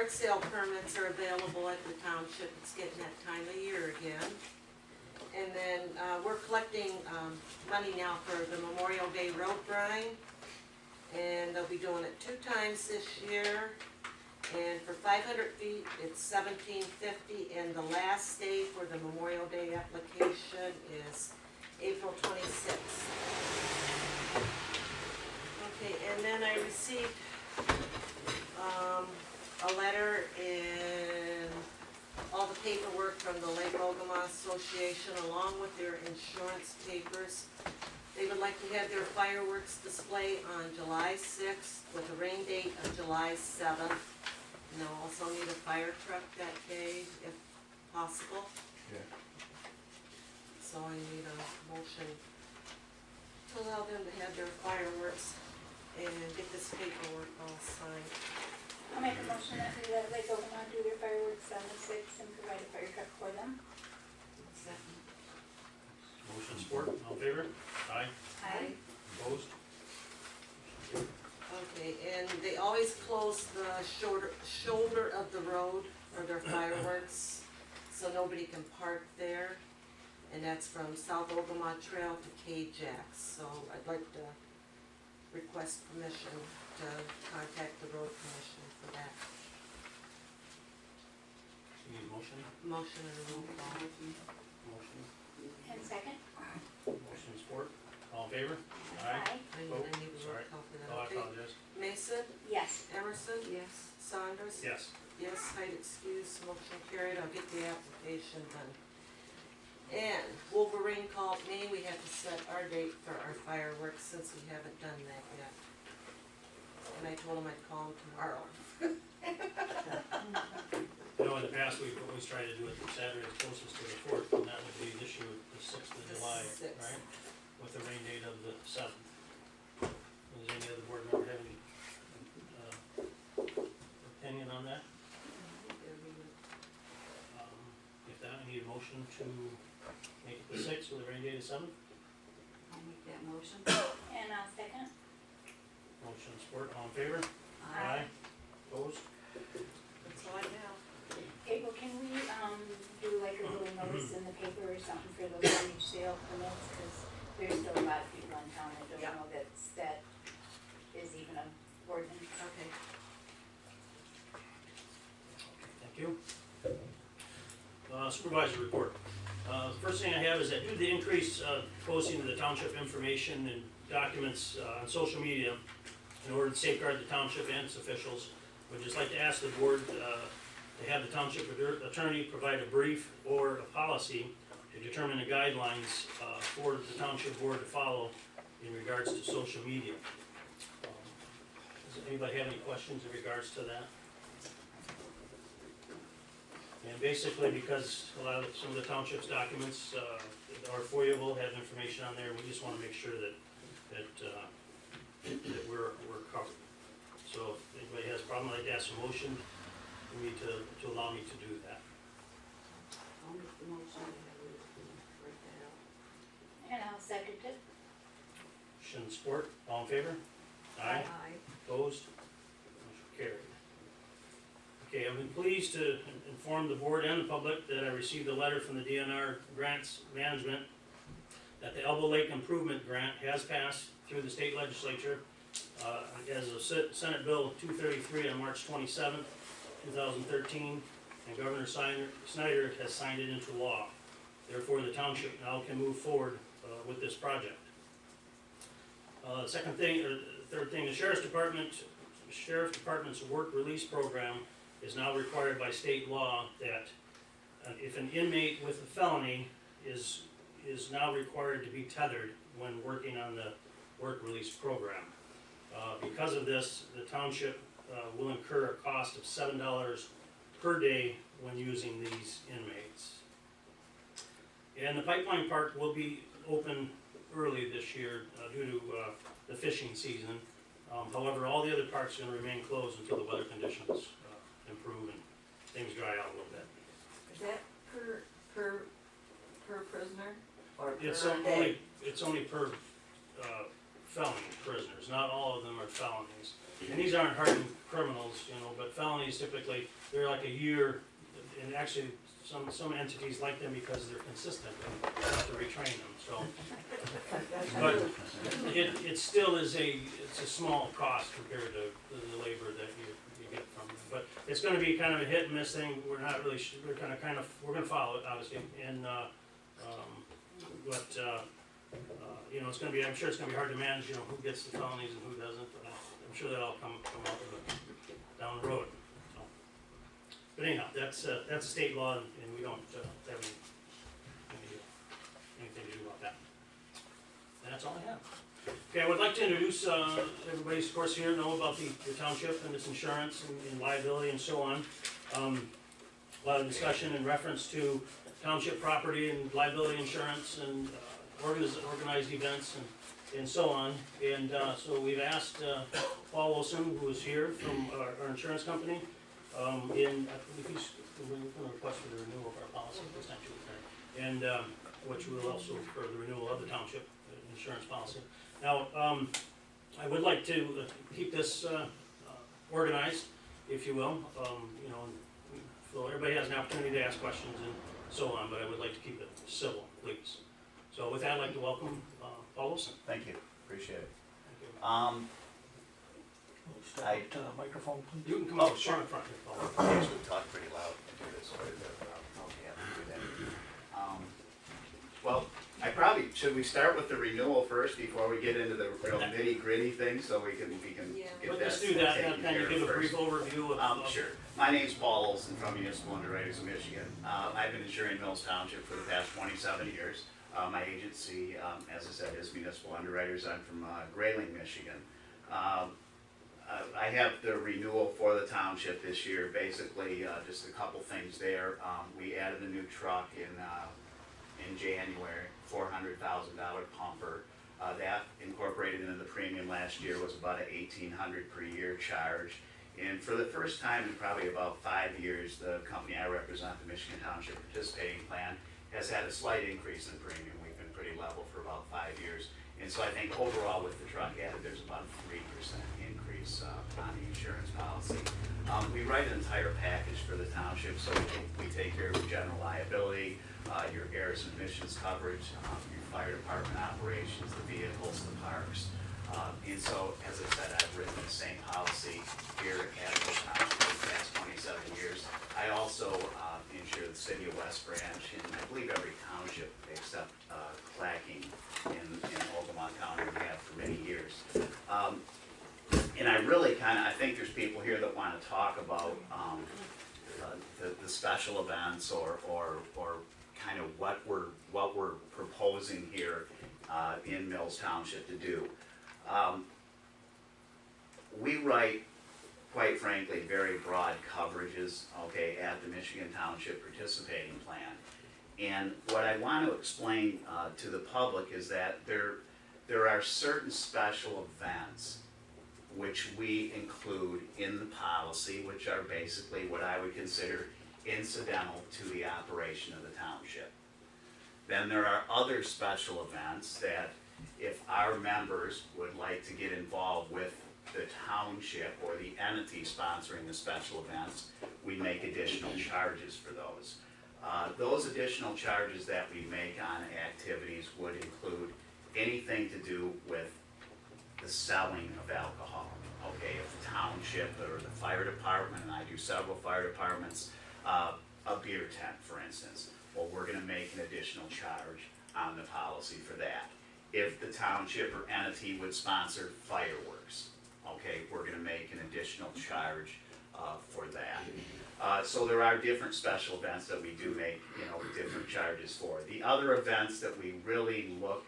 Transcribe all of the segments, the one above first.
yard sale permits are available at the township. It's getting that time of year again. And then, we're collecting, money now for the Memorial Day road grind. And they'll be doing it 2 times this year. And for 500 feet, it's $17.50, and the last day for the Memorial Day application is April 26th. Okay, and then I received, a letter and all the paperwork from the Lake Ogama Association along with their insurance papers. They would like to have their fireworks display on July 6th with a rain date of July 7th. And they'll also need a fire truck that day if possible. Yeah. So I need a motion to allow them to have their fireworks and get this paperwork all signed. I'll make a motion that we let Lake Ogama do their fireworks on the 6th and provide a fire truck for them. Second. Motion support, all in favor? Aye. Aye. Opposed? Okay, and they always close the shoulder of the road for their fireworks, so nobody can park there. And that's from South Ogama Trail to K-Jax, so I'd like to request permission to contact the road commission for that. You need a motion? Motion and a roll call. Motion. And second? Motion support, all in favor? Aye. I need a roll Sorry. call for that, Oh, I okay? apologize. Mason, Yes. Emerson? Yes. Saunders? Yes. Yes, height excused, motion carried, I'll get the application done. And Wolverine called me, we have to set our date for our fireworks since we haven't done that yet. And I told him I'd call him tomorrow. You know, in the past, we've always tried to do it Saturday closest to the 4th, and that would be this year, the 6th of The July, 6th. right? With the rain date of the 7th. Does any other board member have any opinion on that? If not, I need a motion to make it the 6th with a rain date of 7th. I'll make that motion. And I'll second. Motion support, all in favor? Aye. Opposed? That's all I have. April, can we, do like a little notice in the paper or something for those yardage sale permits? Cause there's still a lot of people in town that don't Yeah. know that is even an ordinance. Okay. Thank you. Supervisor report. The first thing I have is that due to the increased posting of the township information and documents on social media in order to safeguard the township and its officials, we'd just like to ask the board to have the township attorney provide a brief or a policy to determine the guidelines for the township board to follow in regards to social media. Does anybody have any questions in regards to that? And basically, because a lot of, some of the township's documents are FOIA-able, have information on there, we just wanna make sure that we're covered. So if anybody has a problem, I'd like to ask a motion for me to allow me to do that. I'll make the motion to have it break that out. And I'll second it. Motion support, all in favor? Aye. Opposed? Motion carried. Okay, I've been pleased to inform the board and the public that I received a letter from the DNR Grants Management that the Elbow Lake Improvement Grant has passed through the state legislature as of Senate Bill 233 on March 27th, 2013, and Governor Snyder has signed it into law. Therefore, the township now can move forward with this project. Third thing, the Sheriff's Department's work release program is now required by state law that if an inmate with a felony is now required to be tethered when working on the work release program. Because of this, the township will incur a cost of $7 per day when using these inmates. And the pipeline park will be open early this year due to the fishing season. However, all the other parks are going to remain closed until the weather conditions improve and things dry out a little bit. Is that per prisoner or per It's only per felony prisoners, not all of them are felonies. and these aren't hardened criminals, you know, but felonies typically, they're like a year, and actually, some entities like them because they're consistent and have to retrain them, so. But it still is it's a small cost compared to the labor that you get from them. But it's gonna be kind of a hit and miss thing, we're not really, we're we're gonna follow it, obviously, and, you know, it's gonna be, I'm sure it's gonna be hard to manage, you know, who gets the felonies and who doesn't, but I'm sure that'll come up down the road, so. But anyhow, that's a state law, and we don't have anything to do about that. And that's all I have. Okay, I would like to introduce, everybody's, of course, here know about the township and its insurance and liability and so on. A lot of discussion in reference to township property and liability insurance and organized events and so on. And so we've asked Paul Wilson, who is here from our insurance company, I believe he's going to request for the renewal of our policy, essentially, and which will also for the renewal of the township insurance policy. Now, I would like to keep this organized, if you will, you know, so everybody has an opportunity to ask questions and so on, but I would like to keep it civil, please. So with that, I'd like to welcome Paul Wilson. Thank you, appreciate it. Thank you. I- Microphone, please. You can come Oh, up sure. front, Paul. I usually talk pretty loud and do this, but okay, I can do that. Well, should we start with the renewal first before we get into the real nitty gritty thing, so we can Yeah. get But that let's do that, taken kind care of give a first. brief overview of. Sure. My name's Paul Olson from Municipal Underwriters of Michigan. I've been insuring Mills Township for the past 27 years. My agency, as I said, is Municipal Underwriters. I'm from Grayling, Michigan. I have the renewal for the township this year. Basically, just a couple things there. We added a new truck in January, $400,000 pumper. That incorporated into the premium last year was about an $1,800 per year charge. And for the first time in probably about 5 years, the company I represent, the Michigan Township Participating Plan, has had a slight increase in premium. We've been pretty level for about 5 years. And so I think overall with the truck added, there's about a 3% increase on the insurance policy. We write an entire package for the township, so we take care of your general liability, your errors and emissions coverage, your fire department operations, the vehicles, the parks. And so, as I said, I've written the same policy here at the township for the past 27 years. I also insure the city of West Branch, and I believe every township except Clacking in Ogama County we have for many years. And I really I think there's people here that want to talk about the special events or kind of what we're proposing here in Mills Township to do. We write, quite frankly, very broad coverages, okay, at the Michigan Township Participating Plan. And what I want to explain to the public is that there are certain special events which we include in the policy, which are basically what I would consider incidental to the operation of the township. Then there are other special events that if our members would like to get involved with the township or the entity sponsoring the special events, we make additional charges for those. Those additional charges that we make on activities would include anything to do with the selling of alcohol. Okay, if the township or the fire department, and I do several fire departments, a beer tent, for instance, well, we're gonna make an additional charge on the policy for that. If the township or entity would sponsor fireworks, okay, we're gonna make an additional charge for that. So there are different special events that we do make, different charges for. The other events that we really look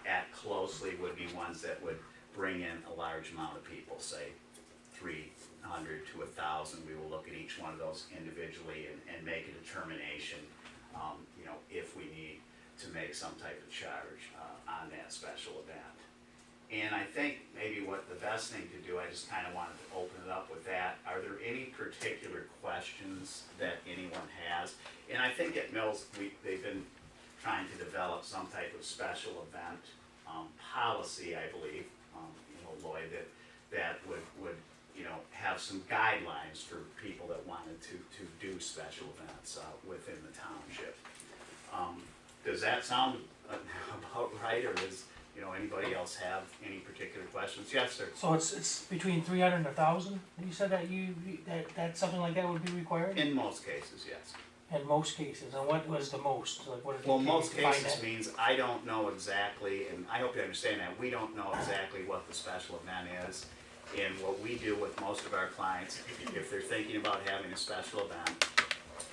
at closely would be ones that would bring in a large amount of people, say 300 to 1,000. We will look at each one of those individually and make a determination, if we need to make some type of charge on that special event. And I think maybe what the best thing to do, I just kind of wanted to open it up with that. Are there any particular questions that anyone has? And I think at Mills, they've been trying to develop some type of special event policy, I believe, Lloyd, that would have some guidelines for people that wanted to do special events within the township. Does that sound about right, or does, anybody else have any particular questions? Yes, sir. So it's between 300 and 1,000, you said that that something like that would be required? In most cases, yes. In most cases, and what was the most, like what? Well, can you most define cases that? means I don't know exactly, and I hope you understand that, we don't know exactly what the special event is. And what we do with most of our clients, if they're thinking about having a special event,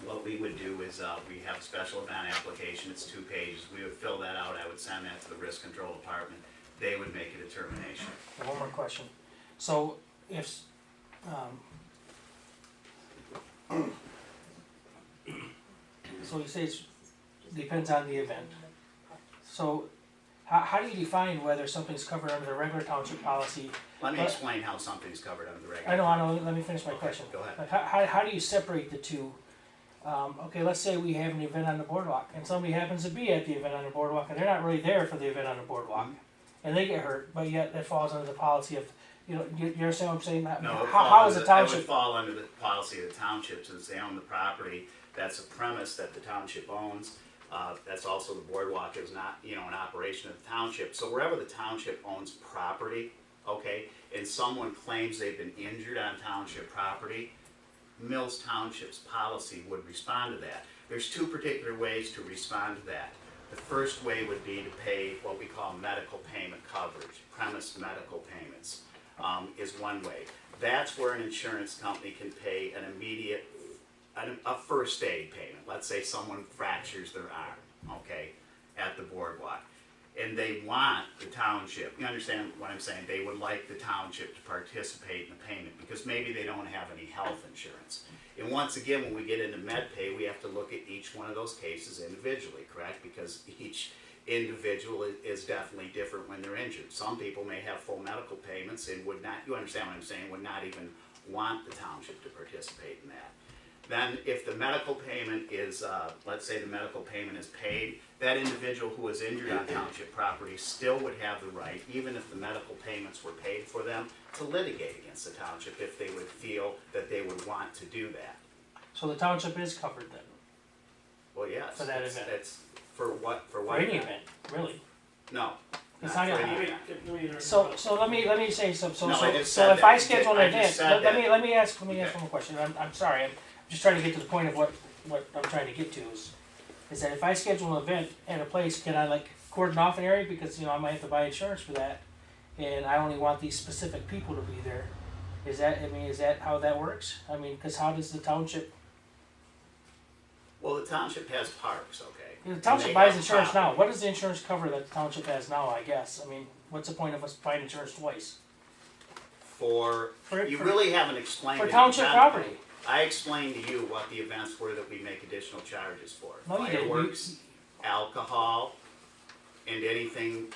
what we would do is, we have a special event application, it's 2 pages, we would fill that out, I would send that to the risk control department, they would make a determination. One more question, so if, so you say it depends on the event, so how do you define whether something's covered under the regular township policy? Let me But- explain how something's covered under the regular. I know, let me finish my Okay, question. go ahead. Like, how do you separate the two? Okay, let's say we have an event on the boardwalk, and somebody happens to be at the event on the boardwalk, and they're not really there for the event on the boardwalk, and they get hurt, but yet it falls under the policy of, you understand what I'm saying? No, How is the that would township, fall under the policy of the township, since they own the property, that's a premise that the township owns. That's also, the boardwalk is not, an operation of the township, so wherever the township owns property, okay, and someone claims they've been injured on township property, Mills Township's policy would respond to that. There's 2 particular ways to respond to that. The first way would be to pay what we call medical payment coverage, premise medical payments, is one way. That's where an insurance company can pay an immediate, a first aid payment. Let's say someone fractures their arm, okay, at the boardwalk. And they want the township, you understand what I'm saying, they would like the township to participate in the payment, because maybe they don't have any health insurance. And once again, when we get into med pay, we have to look at each one of those cases individually, correct? Because each individual is definitely different when they're injured. Some people may have full medical payments and would not, you understand what I'm saying, would not even want the township to participate in that. Then if the medical payment is, let's say the medical payment is paid, that individual who was injured on township property still would have the right, even if the medical payments were paid for them, to litigate against the township if they would feel that they would want to do that. so the township is covered then, Well, yes. For that it's- event. It's for what for any event, really? No. It's not not for even- any Let event. me interrupt. So let me say something, No, I just so said if I that. schedule an I just event, said let me that. ask Okay. one more question, I'm sorry, I'm just trying to get to the point of what I'm trying to get to is that if I schedule an event at a place, can I like cordon off an area, because I might have to buy insurance for that, and I only want these specific people to be there, is that how that works? Cause how does the township, Well, the township has parks, okay? the township they buys have insurance now, property. what does the insurance cover that the township has now, I guess, what's the point of us buying insurance twice? For, For- you for- really haven't explained For it. township property? I explained to you what the events were that we make additional charges for. No, you didn't. Fireworks, alcohol, and anything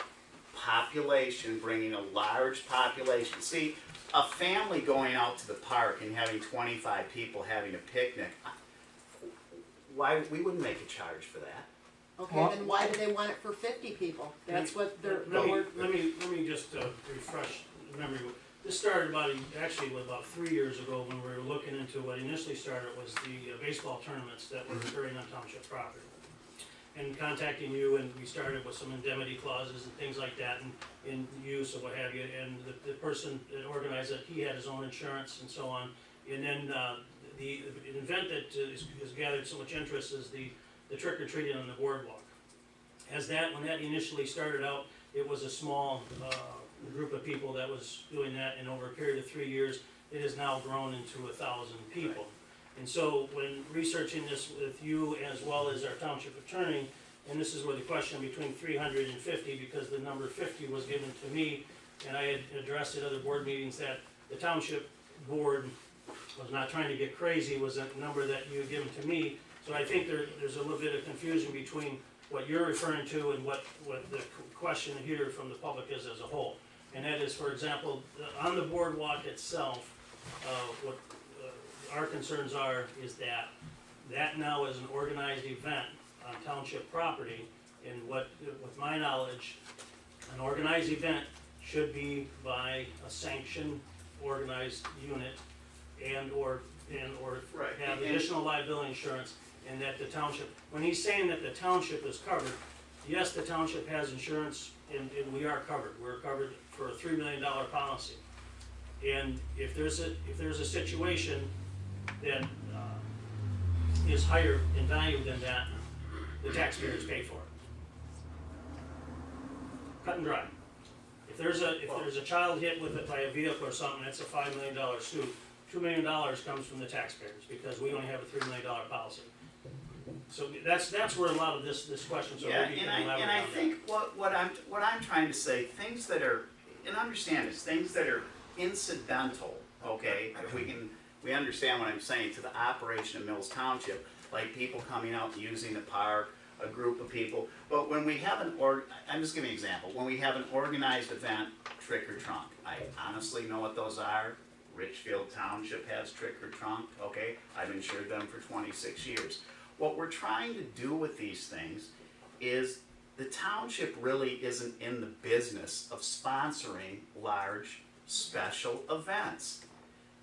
population, bringing a large population. See, a family going out to the park and having 25 people having a picnic, we wouldn't make a charge for that. Okay, Well- then why do they want it for 50 people? That's what they're, Let me just refresh the memory. This started about 3 years ago, when we were looking into what initially started was the baseball tournaments that were occurring on township property. And contacting you, and we started with some indemnity clauses and things like that, and in use or what have you, and the person that organized it, he had his own insurance and so on. And then the event that has gathered so much interest is the trick or treating on the boardwalk. When that initially started out, it was a small group of people that was doing that, and over a period of 3 years, it has now grown into 1,000 people. And so when researching this with you as well as our township attorney, and this is where the question between 300 and 50, because the number 50 was given to me, and I had addressed at other board meetings that the township board was not trying to get crazy, was a number that you had given to me. So I think there's a little bit of confusion between what you're referring to and what the question here from the public is as a whole. And that is, for example, on the boardwalk itself, what our concerns are is that now is an organized event on township property, and with my knowledge, an organized event should be by a sanctioned, organized unit and/or Right. have And- additional liability insurance, and that the township, when he's saying that the township is covered, yes, the township has insurance, and we are covered. We're covered for a $3 million policy. And if there's a situation that is higher in value than that, the taxpayers pay for it. Cut and dry. If there's a child hit with it by a vehicle or something, that's a $5 million suit. $2 million comes from the taxpayers, because we only have a $3 million policy. So that's where a lot of this question, so Yeah, maybe you and can elaborate on I that. think what I'm trying to say, things that are, and understand this, things that are incidental, okay? If we understand what I'm saying, to the operation of Mills Township, like people coming out and using the park, a group of people. But when we have I'm just giving you an example, when we have an organized event, trick or trunk, I honestly know what those are. Richfield Township has trick or trunk, okay? I've insured them for 26 years. What we're trying to do with these things is the township really isn't in the business of sponsoring large special events.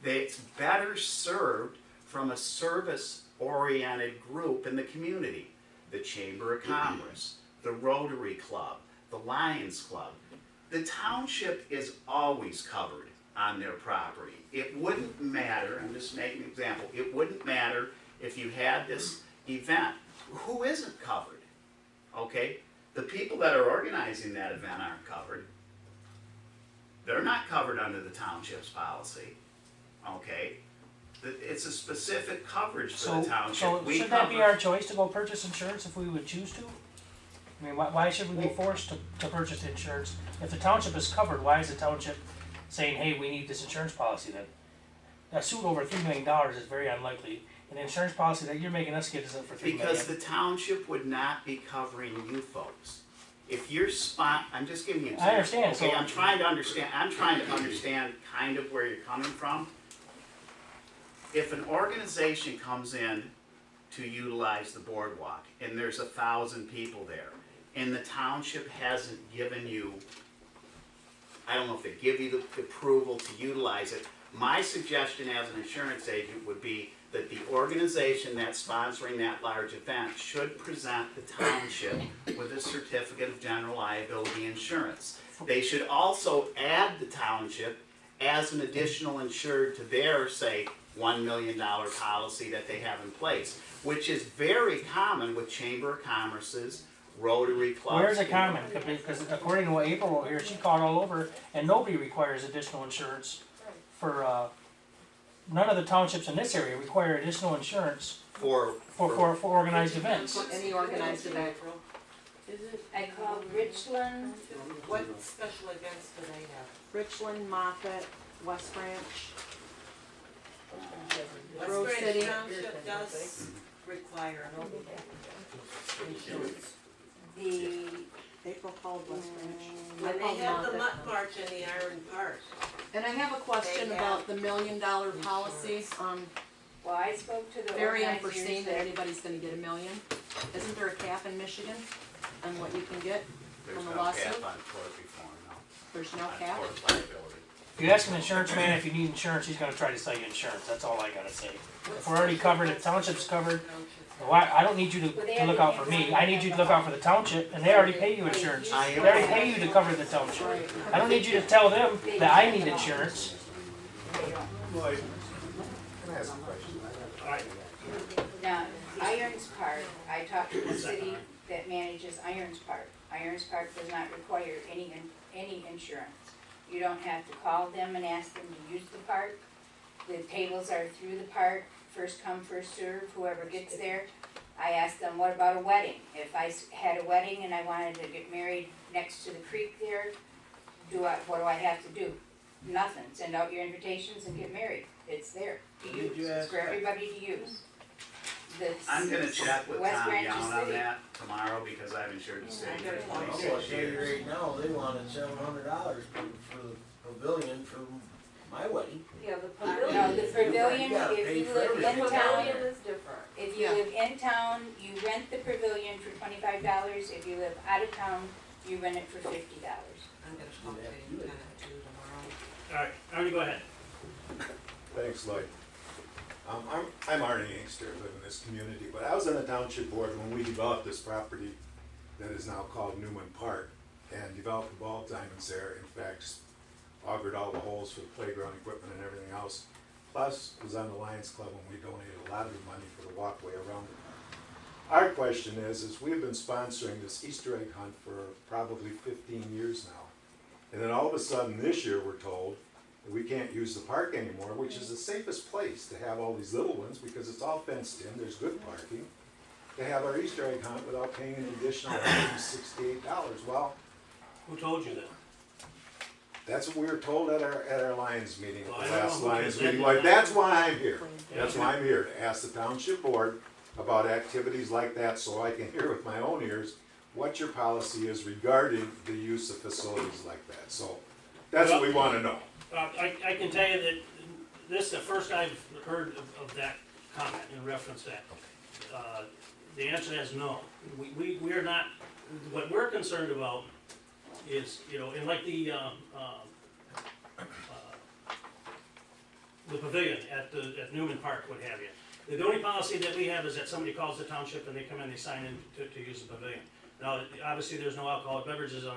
It's better served from a service-oriented group in the community. The Chamber of Commerce, the Rotary Club, the Lions Club. The township is always covered on their property. It wouldn't matter, I'm just making an example, it wouldn't matter if you had this event. Who isn't covered? Okay? The people that are organizing that event aren't covered. They're not covered under the township's policy. Okay? It's a specific coverage for the township. So We should that be cover- our choice to go purchase insurance if we would choose to? I mean, why should we be forced to purchase insurance? If the township is covered, why is the township saying, hey, we need this insurance policy then? A suit over $3 million is very unlikely. An insurance policy that you're making us get isn't for $3 million. Because the township would not be covering you folks. If you're I'm just giving you an example. I understand, Okay, so- I'm trying to understand kind of where you're coming from. If an organization comes in to utilize the boardwalk, and there's 1,000 people there, and the township hasn't given you, I don't know if they give you the approval to utilize it, my suggestion as an insurance agent would be that the organization that's sponsoring that large event should present the township with a certificate of general liability insurance. They should also add the township as an additional insured to their, say, $1 million policy that they have in place, which is very common with Chamber of Commerce's, Rotary clubs. Where's it common? Because according to what April wrote here, she called all over, and nobody requires additional insurance for, none of the townships in this area require additional insurance For for organized events. Any organized event. Is it? I called Richland, What special events do they have? Richland, Moffett, West Branch, West Rose Branch City. Township does require insurance. the, April called West Branch. I When they called have the Moffett. mutt march in the Iron Park, And I have a question They about have the $1 million policy. well, I spoke to the Very organizers unforeseen that that, anybody's gonna get $1 million. Isn't there a cap in Michigan on what you can get there's from no a cap lawsuit? on tort reform, no. There's no On cap? tort liability. If you ask an insurance man if you need insurance, he's gonna try to sell you insurance, that's all I gotta say. If we're already covered, if township's covered, why, I don't need you to look out for me, I need you to look out for the township, and they already pay you insurance. They already pay you to cover the township. I don't need you to tell them that I need insurance. Lloyd, can I ask a question? Alright, now, Irons Park, I talked to the city that manages Irons Park. Irons Park does not require any insurance. You don't have to call them and ask them to use the park. The tables are through the park, first come, first serve, whoever gets there. I asked them, what about a wedding? If I had a wedding and I wanted to get married next to the creek there, what do I have to do? Nothing, send out your invitations and get married. It's there to use, it's for everybody to use. I'm gonna check with West Tom Branch Young on City. that tomorrow, because I've insured the city for I'll 26 tell you years. right now, they wanted $700 for the pavilion for my wedding. Yeah, the No, pavilion. the pavilion, You gotta if pay you for live everything. in The town, pavilion is different. if you Yeah. live in town, you rent the pavilion for $25. If you live out of town, you rent it for $50. I'm gonna talk to Lieutenant too tomorrow. alright, Ernie, go ahead. Thanks, Lloyd. I'm Arnie Inkster, I live in this community, but I was on the township board when we developed this property that is now called Newman Park, and developed the ball diamonds there, in fact, augured all the holes for the playground equipment and everything else. Plus, was on the Lions Club when we donated a lot of the money for the walkway around it. Our question is we've been sponsoring this Easter egg hunt for probably 15 years now. And then all of a sudden this year we're told that we can't use the park anymore, which is the safest place to have all these little ones because it's all fenced in, there's good parking, to have our Easter egg hunt without paying an additional $168. Well, Who told you that? that's what we were told at our Lions meeting, Well, at I the don't last know who Lions said meeting. that. Like, that's why I'm here. Yeah. That's why I'm here, to ask the township board about activities like that, so I can hear with my own ears what your policy is regarding the use of facilities like that. So, that's what we wanna know. I can tell you that this is the first I've heard of that comment in reference to that. The answer is no. We are not, what we're concerned about is, you know, and like the pavilion at Newman Park, what have you. The only policy that we have is that somebody calls the township and they come in, they sign in to use the pavilion. Now, obviously, there's no alcoholic beverages on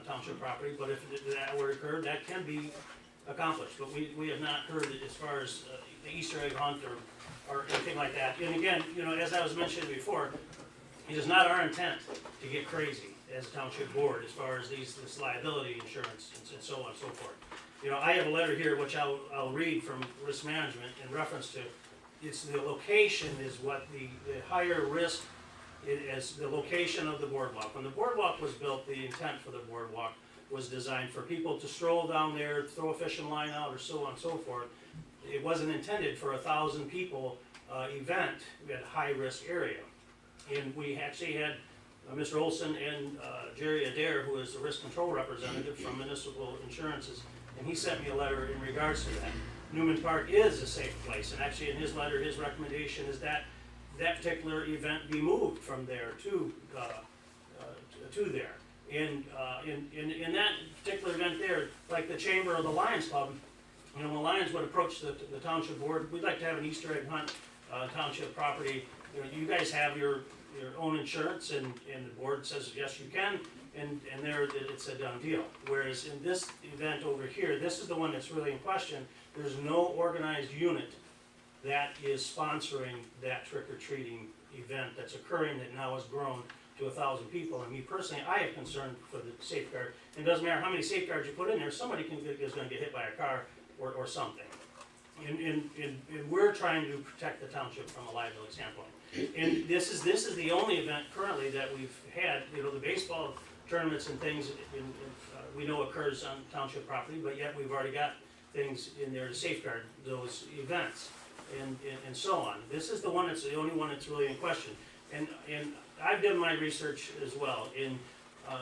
township property, but if that were to occur, that can be accomplished. But we have not heard it as far as the Easter egg hunt or anything like that. And again, you know, as I was mentioning before, it is not our intent to get crazy as a township board as far as this liability insurance and so on and so forth. You know, I have a letter here which I'll read from risk management in reference to, it's the location is what the higher risk is, the location of the boardwalk. When the boardwalk was built, the intent for the boardwalk was designed for people to stroll down there, throw a fishing line out, or so on and so forth. It wasn't intended for 1,000 people event at a high risk area. And we actually had Mr. Olson and Jerry Adair, who is the risk control representative from Municipal Insurances, and he sent me a letter in regards to that. Newman Park is a safe place, and actually in his letter, his recommendation is that that particular event be moved from there to there. And in that particular event there, like the Chamber of the Lions Club, you know, when the Lions would approach the township board, we'd like to have an Easter egg hunt, township property. You know, you guys have your own insurance, and the board says, yes, you can, and there it's a done deal. Whereas in this event over here, this is the one that's really in question. There's no organized unit that is sponsoring that trick-or-treating event that's occurring that now has grown to 1,000 people. And me personally, I have concern for the safeguard. And it doesn't matter how many safeguards you put in there, somebody is gonna get hit by a car or something. And we're trying to protect the township from a liability standpoint. And this is the only event currently that we've had, you know, the baseball tournaments and things we know occurs on township property, but yet we've already got things in there to safeguard those events and so on. This is the one that's the only one that's really in question. And I've done my research as well. In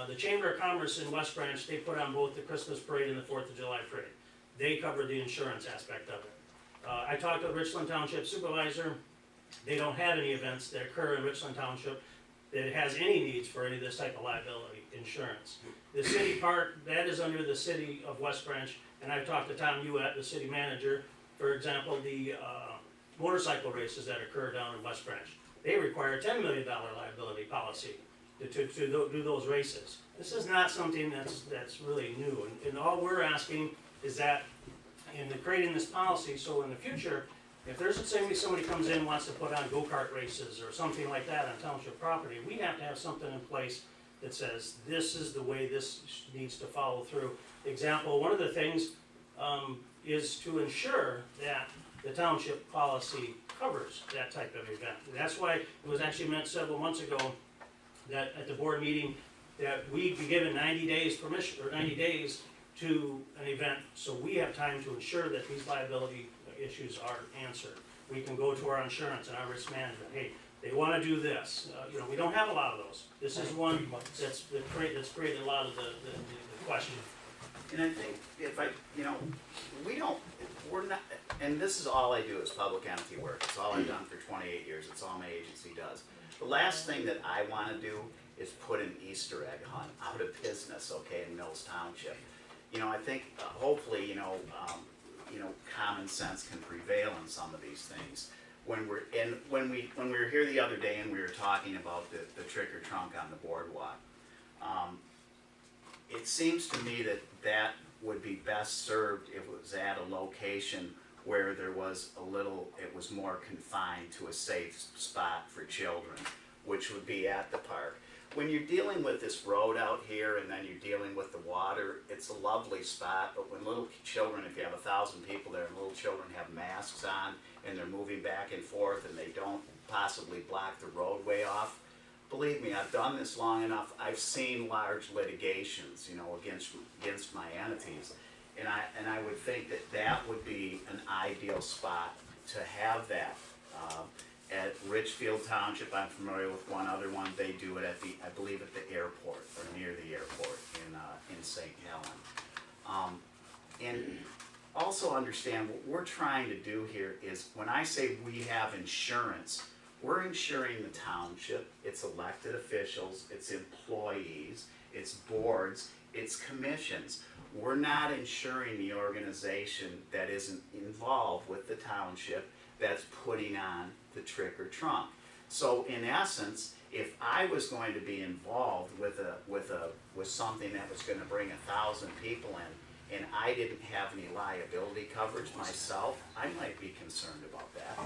the Chamber of Commerce in West Branch, they put on both the Christmas parade and the 4th of July parade. They cover the insurance aspect of it. I talked to the Richland Township supervisor. They don't have any events that occur in Richland Township that has any needs for any of this type of liability insurance. The city park, that is under the city of West Branch, and I've talked to Tom Hewitt, the city manager. For example, the motorcycle races that occur down in West Branch, they require a $10 million liability policy to do those races. This is not something that's really new, and all we're asking is that in creating this policy, so in the future, if there's somebody comes in and wants to put on go-kart races or something like that on township property, we have to have something in place that says this is the way this needs to follow through. Example, one of the things is to ensure that the township policy covers that type of event. And that's why it was actually meant several months ago that at the board meeting that we be given 90 days permission, or 90 days to an event, so we have time to ensure that these liability issues are answered. We can go to our insurance and our risk management, hey, they wanna do this. You know, we don't have a lot of those. This is one that's created a lot of the question. And I think we're not, and this is all I do is public entity work. It's all I've done for 28 years. It's all my agency does. The last thing that I want to do is put an Easter egg hunt out of business, okay, in Mills Township. You know, I think hopefully, common sense can prevail in some of these things. When we were here the other day and we were talking about the trick or trunk on the boardwalk, it seems to me that would be best served if it was at a location where there was it was more confined to a safe spot for children, which would be at the park. When you're dealing with this road out here and then you're dealing with the water, it's a lovely spot, but when little children, if you have 1,000 people there and little children have masks on and they're moving back and forth and they don't possibly block the roadway off, believe me, I've done this long enough, I've seen large litigations, against my entities. And I would think that would be an ideal spot to have that. At Richfield Township, I'm familiar with one other one, they do it I believe at the airport, or near the airport in St. Helen. And also understand what we're trying to do here is, when I say we have insurance, we're insuring the township, its elected officials, its employees, its boards, its commissions. We're not insuring the organization that isn't involved with the township that's putting on the trick or trunk. So in essence, if I was going to be involved with something that was going to bring 1,000 people in, and I didn't have any liability coverage myself, I might be concerned about that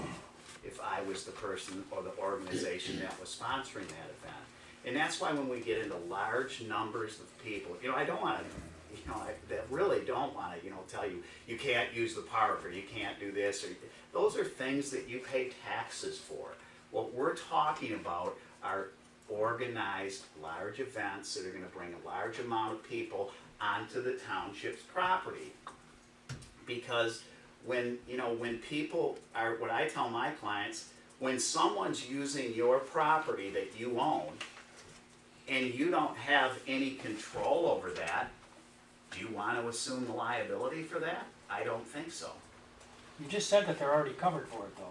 if I was the person or the organization that was sponsoring that event. And that's why when we get into large numbers of people, I don't want to, I really don't want to, tell you, you can't use the park or you can't do this, or those are things that you pay taxes for. What we're talking about are organized large events that are going to bring a large amount of people onto the township's property. Because when people are, what I tell my clients, when someone's using your property that you own and you don't have any control over that, do you want to assume the liability for that? I don't think so. You just said that they're already covered for it, though.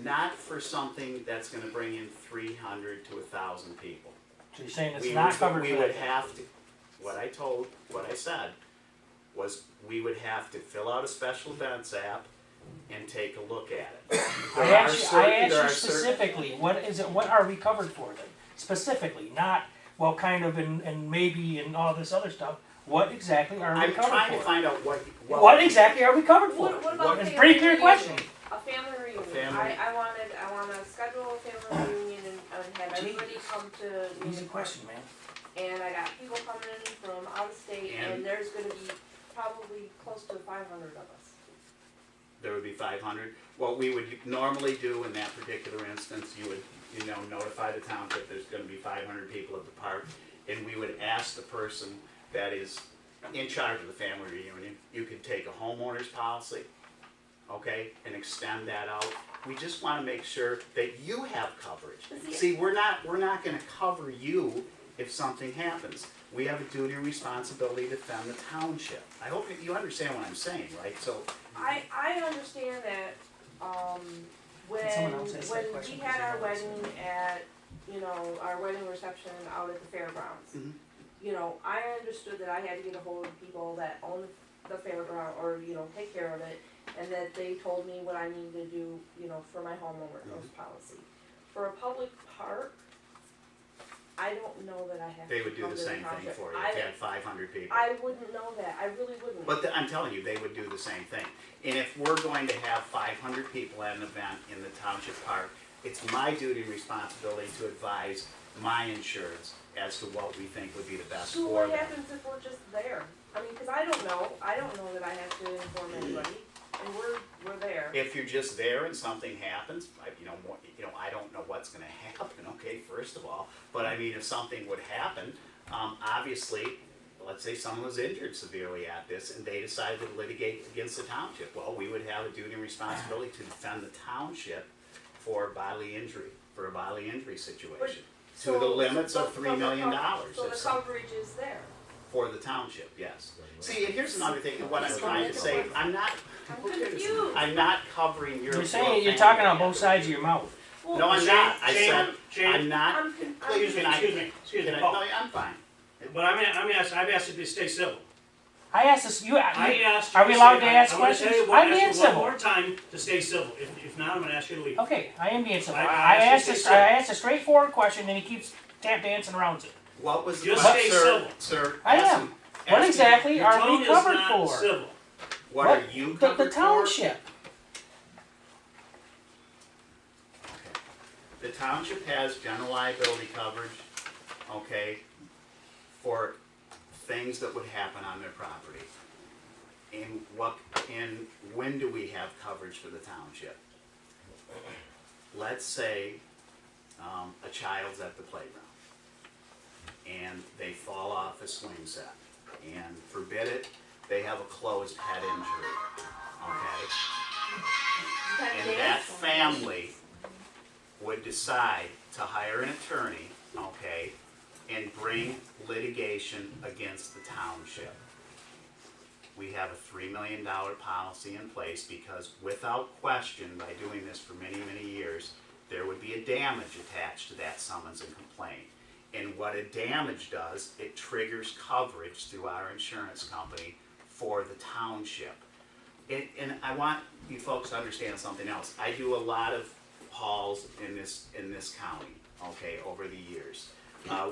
Not for something that's going to bring in 300 to 1,000 people. So you're saying it's not covered for that? We would have to, what I said was we would have to fill out a special events app and take a look at it. I asked you specifically, what is it, what are we covered for then? Specifically, not, well, kind of, and maybe, and all this other stuff. What exactly are we covered for? I'm trying to find out what exactly are we covered for? What about It's a family pretty clear reunion? question. A family reunion. family- I want to schedule a family reunion and have everybody come to Easy Newman Park. question, man. And I got people coming in from out of state, And- and there's going to be probably close to 500 of us. There would be 500. What we would normally do in that particular instance, you would notify the township there's going to be 500 people at the park, and we would ask the person that is in charge of the family reunion, you could take a homeowner's policy, okay, and extend that out. We just want to make sure that you have coverage. See, we're not going to cover you if something happens. We have a duty and responsibility to defend the township. I hope you understand what I'm saying, right? So I understand that Someone else asked that when question we had our because I wedding at our wedding reception out at the fairgrounds. Mhm. I understood that I had to get a hold of people that own the fairground or take care of it, and that they told me what I needed to do for my homeowner's policy. For a public park, I don't know that I have they to would do come the to the same thing township. for you if you had 500 people. I wouldn't know that. I really wouldn't. But I'm telling you, they would do the same thing. And if we're going to have 500 people at an event in the township park, it's my duty and responsibility to advise my insurance as to what we think would be the best So for what them. happens if we're just there? I mean, because I don't know that I have to inform anybody, and we're there. If you're just there and something happens, I don't know what's going to happen. Okay, first of all, but I mean, if something would happen, obviously, let's say someone was injured severely at this, and they decided to litigate against the township. Well, we would have a duty and responsibility to defend the township for a bodily injury situation. To the limits of $3 million. So the coverage is there. For the township, yes. See, and here's another thing, what I'm trying to say, I'm not covering your. You're saying, you're talking on both sides of your mouth. No, I'm not, I said, Shane, I'm not, I'm please, can I, excuse me, can I, Paul. no, I'm fine. But I've asked you to stay civil. I asked this, I asked you are we to allowed stay- to ask I'm gonna questions? tell you I'm ask being you civil. one more time to stay civil. If not, I'm gonna ask you to leave. Okay, I am being civil. I I asked you to stay I asked a straightforward question, and he keeps tap dancing around it. What was the Just question, stay sir? civil. Sir, I ask am. him- What ask him, exactly Your are tone we is covered not for? civil. What are you covered The for? township. The township has general liability coverage, okay, for things that would happen on their property. And when do we have coverage for the township? Let's say, a child's at the playground and they fall off a swing set, and forbid it, they have a closed head injury, okay? And that family would decide to hire an attorney, okay, and bring litigation against the township. We have a $3 million policy in place because without question, by doing this for many, many years, there would be a damage attached to that summons and complaint. And what a damage does, it triggers coverage through our insurance company for the township. And I want you folks to understand something else. I do a lot of halls in this county, okay, over the years.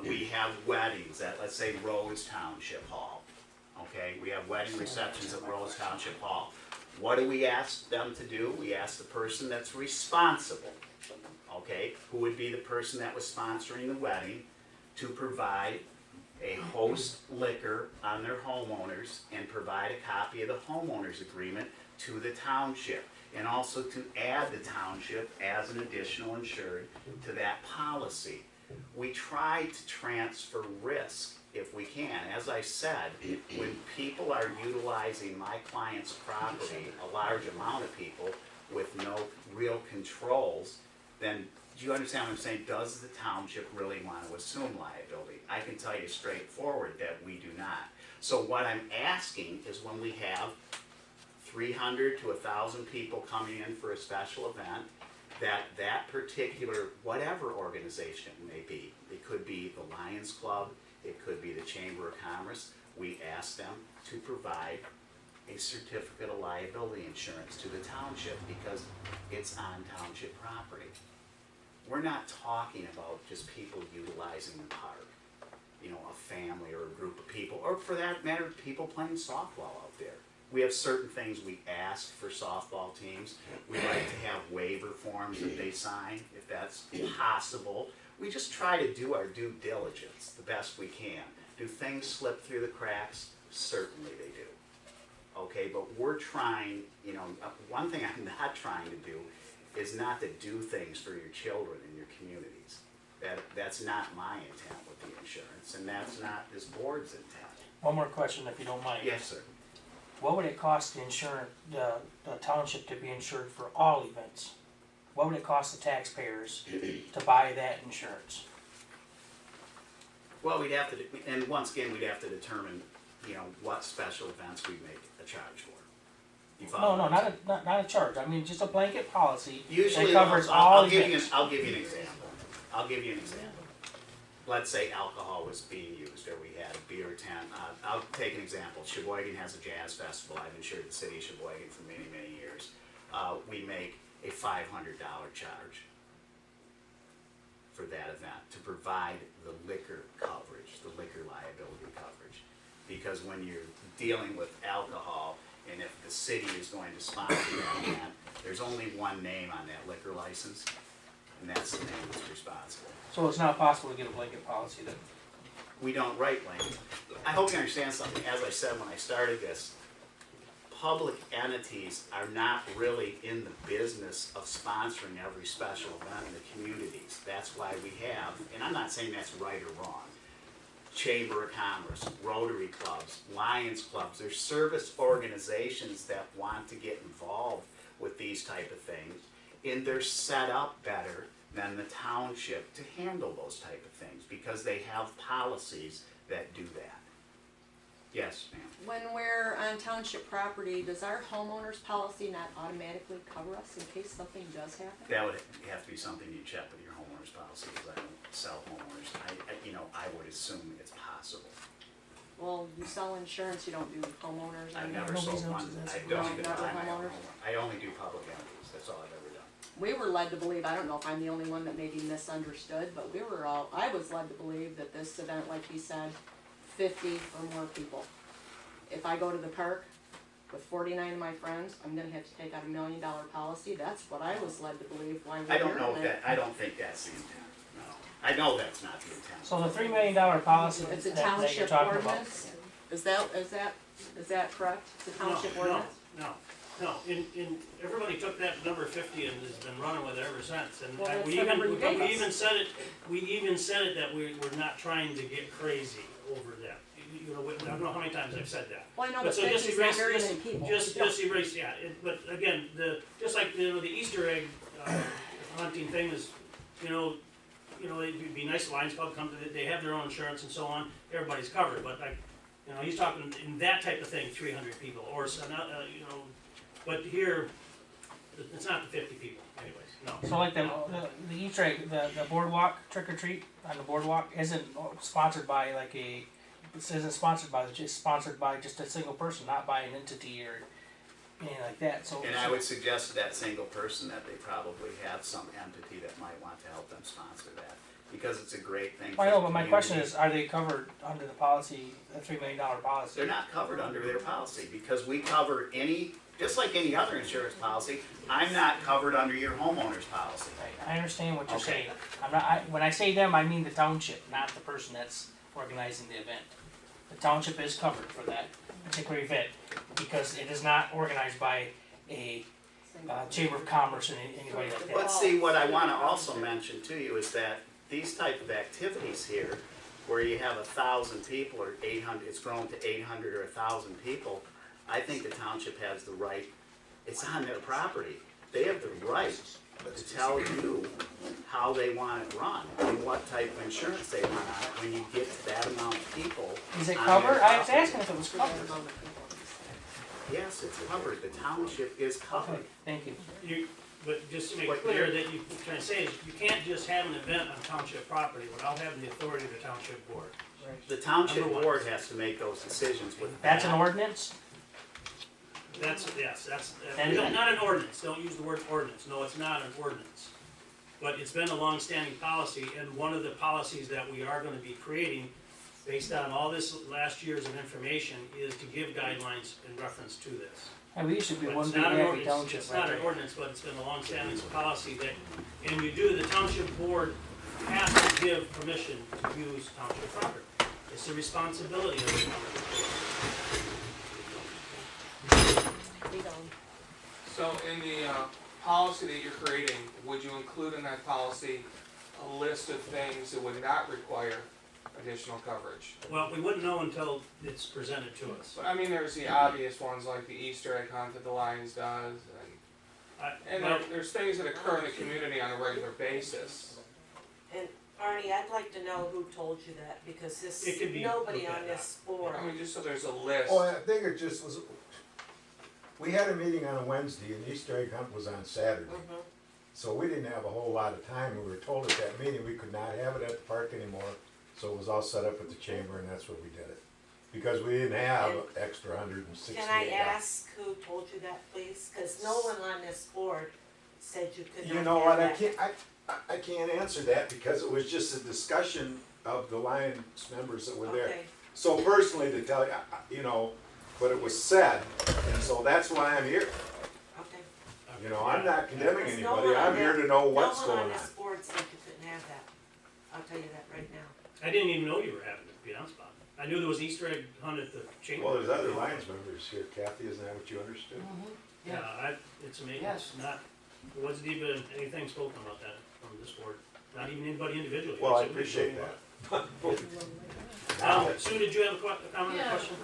We have weddings at, let's say, Rose Township Hall, okay? We have wedding receptions at Rose Township Hall. What do we ask them to do? We ask the person that's responsible, okay, who would be the person that was sponsoring the wedding, to provide a host liquor on their homeowners and provide a copy of the homeowners agreement to the township, and also to add the township as an additional insured to that policy. We try to transfer risk if we can. As I said, when people are utilizing my client's property, a large amount of people with no real controls, then do you understand what I'm saying? Does the township really want to assume liability? I can tell you straightforward that we do not. So what I'm asking is when we have 300 to 1,000 people coming in for a special event, that particular, whatever organization it may be, it could be the Lions Club, it could be the Chamber of Commerce, we ask them to provide a certificate of liability insurance to the township because it's on township property. We're not talking about just people utilizing the park, you know, a family or a group of people, or for that matter, people playing softball out there. We have certain things we ask for softball teams. We like to have waiver forms that they sign, if that's possible. We just try to do our due diligence the best we can. Do things slip through the cracks? Certainly they do. Okay, but we're trying, you know, one thing I'm not trying to do is not to do things for your children and your communities. That's not my intent with the insurance, and that's not this board's intent. One more question, if you don't mind. Yes, sir. What would it cost the the township to be insured for all events? What would it cost the taxpayers to buy that insurance? Well, we'd have to, and once again, we'd have to determine, you know, what special events we make a charge for. You follow No, what I'm saying? not a charge. I mean, just a blanket policy Usually, that covers I'll all give you, events. I'll give you an example. I'll give you an example. Let's say alcohol was being used, or we had a beer tent. I'll take an example. Sheboygan has a jazz festival. I've insured the city of Sheboygan for many, many years. We make a $500 charge for that event to provide the liquor coverage, the liquor liability coverage. Because when you're dealing with alcohol, and if the city is going to sponsor that event, there's only one name on that liquor license, and that's the name that's responsible. So it's not possible to get a blanket policy that. We don't write blanket. I hope you understand something. As I said when I started this, public entities are not really in the business of sponsoring every special event in the communities. That's why we have, and I'm not saying that's right or wrong, Chamber of Commerce, Rotary Clubs, Lions Clubs. There's service organizations that want to get involved with these type of things, and they're set up better than the township to handle those type of things because they have policies that do that. Yes, ma'am. When we're on township property, does our homeowner's policy not automatically cover us in case something does happen? That would have to be something you check with your homeowner's policy, because I don't sell homeowners. I would assume it's possible. Well, you sell insurance, you don't do homeowners. I've anymore. never Nobody sold knows one, that's I what don't we're even not buy with my own homeowners? home. I only do public entities, that's all I've ever done. We were led to believe, I don't know if I'm the only one that maybe misunderstood, but I was led to believe that this event, like he said, 50 or more people. If I go to the park with 49 of my friends, I'm gonna have to take out $1 million policy. That's what I was led to believe. Why we're I don't here know if tonight. I don't think that's the intent, no. I know that's not the intent. So the $3 million policy It's a that you're township talking about. ordinance. Is that correct? It's a township ordinance? No, everybody took that number 50 and has been running with it ever since, and Well, that's we the number you gave us. we even said it that we're not trying to get crazy over that. I don't know how many times I've said that. Well, I know, But but so just 50 is not erase, very many people. just erase, yeah, but again, just like, the Easter egg, hunting thing is, it'd be nice, Lions Club they have their own insurance and so on, everybody's covered, but like, he's talking in that type of thing, 300 people, or, but here, it's not the 50 people anyways, no. So like the Easter egg, the boardwalk trick or treat on the boardwalk isn't sponsored by just sponsored by just a single person, not by an entity or anything like that, so. And I would suggest to that single person that they probably have some entity that might want to help them sponsor that, because it's a great thing for I know, the but my question community. is, are they covered under the policy, the $3 million policy? They're not covered under their policy, because we cover just like any other insurance policy, I'm not covered under your homeowner's policy. Right, I understand what you're Okay. saying. When I say them, I mean the township, not the person that's organizing the event. The township is covered for that particular event, because it is not organized by a chamber of commerce and anybody like that. But see, what I wanna also mention to you is that these type of activities here, where you have 1,000 people or 800, it's grown to 800 or 1,000 people, I think the township has the right, it's on their property. They have the right to tell you how they want it run and what type of insurance they want on it when you get to that amount of people. Is it on covered? their I was property. asking if it was covered. Yes, it's covered, the township is Okay, covered. thank you. But just to make What clear year? that you're trying to say is, you can't just have an event on township property without having the authority of the township board. The township Number one. board has to make those decisions with. That's an ordinance? That's And- not an ordinance, don't use the word ordinance, no, it's not an ordinance. But it's been a long-standing policy, and one of the policies that we are gonna be creating, based on all this last year's of information, is to give guidelines in reference to this. And we used to be But one it's big not an happy ordinance, township. it's not an ordinance, but it's been a long-standing policy that, and the township board has to give permission to use township property. It's the responsibility of the township. So in the policy that you're creating, would you include in that policy a list of things that would not require additional coverage? Well, we wouldn't know until it's presented to us. But I mean, there's the obvious ones like the Easter egg hunt that the Lions does, and Well, there's things that occur in the community on a regular basis. And Arnie, I'd like to know who told you that, because It could be nobody looked on at this board. I mean, just so there's a list. Oh, I think it just was, we had a meeting on a Wednesday and Easter egg hunt was on Saturday. Mhm. So we didn't have a whole lot of time. We were told at that meeting we could not have it at the park anymore. So it was all set up at the chamber and that's where we did it. Because we didn't have extra 168 Can I ask who told you that, please? Because no one on this board said you could not have that. You know what, I can't answer that because it was just a discussion of the Lions members that were there. Okay, So personally to tell you, but it was said, and so that's why I'm here. okay. I'm not condemning Because no anybody, one I'm on here that- to know what's No going one on on. this board said you couldn't have that. I'll tell you that right now. I didn't even know you were having it, to be honest about it. I knew there was Easter egg hunt at the chamber. Well, there's other Lions members here, Kathy, isn't that what you understood? Yeah, it's amazing, it's not, there wasn't even anything spoken about that from this board, not even anybody individually. Well, I except for appreciate you. that. Sue, did you have a comment or question?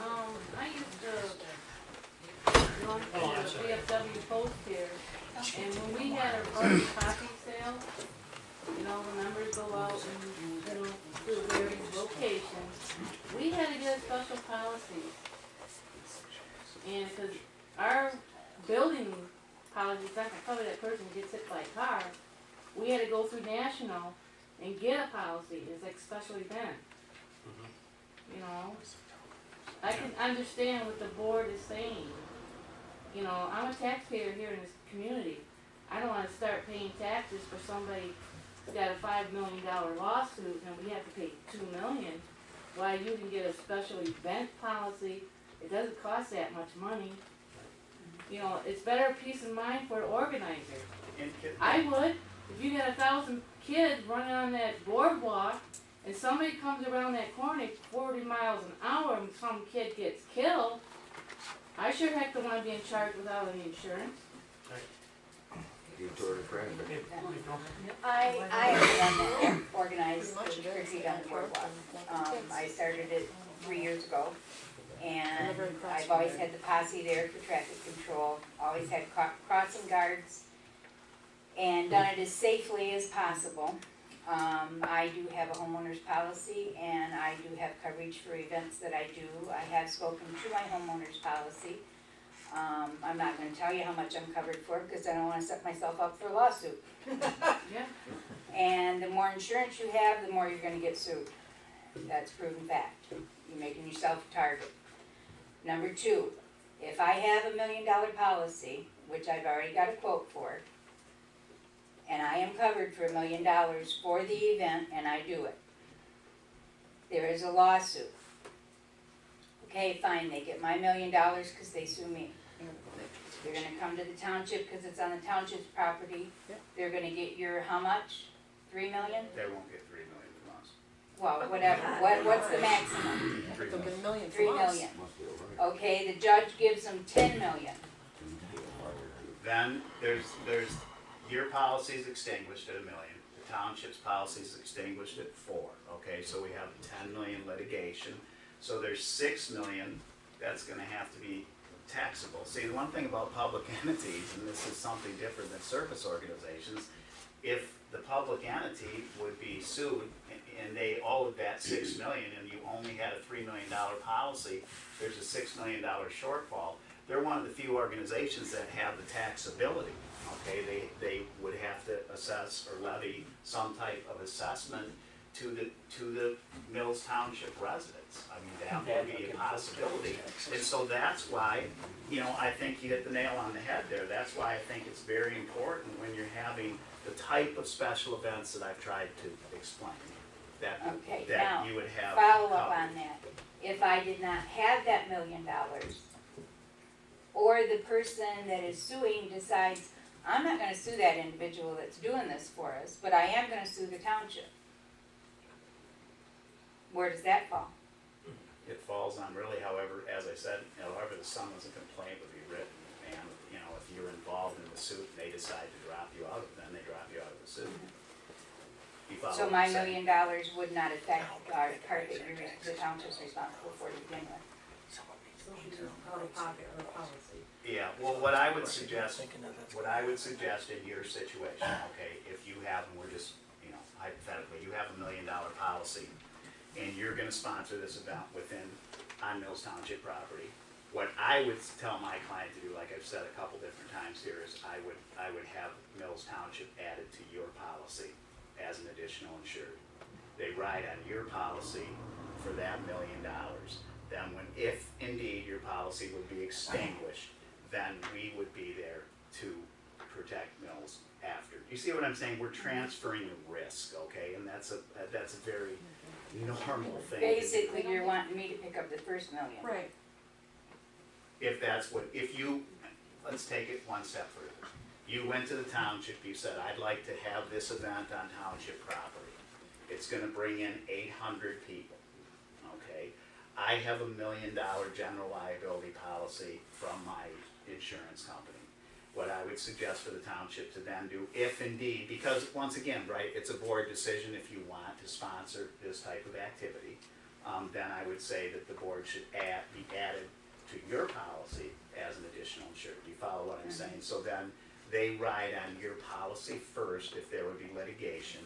I used to belong to Oh, I'm the sorry. VFW post here, and when we had our first copy sale, the numbers go out and, to various locations, we had to get a special policy. And because our building policy is not gonna cover that person who gets hit by a car, we had to go through national and get a policy, it's like special event. You know, I can understand what the board is saying. You know, I'm a taxpayer here in this community. I don't wanna start paying taxes for somebody who's got a $5 million lawsuit and we have to pay $2 million. Why you can get a special event policy, it doesn't cost that much money. You know, it's better peace of mind for an organizer. I would, if you got 1,000 kids running on that boardwalk and somebody comes around that corner at 40 miles an hour and some kid gets killed, I sure heck don't wanna be in charge without any insurance. I am the one that organized the Trixie Down Boardwalk. I started it 3 years ago, and I've always had the posse there for traffic control, always had crossing guards, and done it as safely as possible. I do have a homeowner's policy, and I do have coverage for events that I do. I have spoken to my homeowner's policy. I'm not gonna tell you how much I'm covered for, because I don't wanna set myself up for a lawsuit. Yeah. And the more insurance you have, the more you're gonna get sued. That's proven fact. You're making yourself a target. Number two, if I have $1 million policy, which I've already got a quote for, and I am covered for $1 million for the event, and I do it, there is a lawsuit. Okay, fine, they get my $1 million because they sue me. They're gonna come to the township because it's on the township's property. They're gonna get your, how much? 3 million? They won't get 3 million from us. Well, whatever, what's the maximum? 3 Took million. $1 million 3 from us. million. Okay, the judge gives them 10 million. Then there's, your policy's extinguished at $1 million. The township's policy's extinguished at 4, okay? So we have 10 million litigation. So there's 6 million that's gonna have to be taxable. See, the one thing about public entities, and this is something different than service organizations, if the public entity would be sued and they owed that 6 million and you only had a $3 million policy, there's a $6 million shortfall. They're one of the few organizations that have the taxability, okay? They would have to assess or levy some type of assessment to the Mills Township residents. I mean, that would be a possibility. And so that's why, you know, I think you hit the nail on the head there. That's why I think it's very important when you're having the type of special events that I've tried to explain, that Okay, that now, you would have follow up covered. on that. If I did not have that $1 million, or the person that is suing decides, I'm not gonna sue that individual that's doing this for us, but I am gonna sue the township. Where does that fall? It falls on really, however, as I said, however the summons and complaint would be written, and, you know, if you're involved in the suit and they decide to drop you out of it, then they drop you out of the suit. You follow So what my I'm saying? $1 million would not affect our part that the township's responsible for to begin with. Out of pocket or policy. Yeah, well, what I would suggest in your situation, okay, if you have, and we're just, you know, hypothetically, you have $1 million policy, and you're gonna sponsor this event on Mills Township property, what I would tell my client to do, like I've said a couple different times here, is I would have Mills Township added to your policy as an additional insured. They ride on your policy for that $1 million. Then if indeed your policy would be extinguished, then we would be there to protect Mills after. You see what I'm saying? We're transferring the risk, okay? And that's a very normal thing. Basically, you're wanting me to pick up the first $1 million. Right. Let's take it one step further. You went to the township, you said, I'd like to have this event on township property. It's gonna bring in 800 people, okay? I have $1 million general liability policy from my insurance company. What I would suggest for the township to then do, if indeed, because once again, right, it's a board decision if you want to sponsor this type of activity, then I would say that the board should be added to your policy as an additional insured. Do you follow what I'm saying? So then they ride on your policy first if there would be litigation,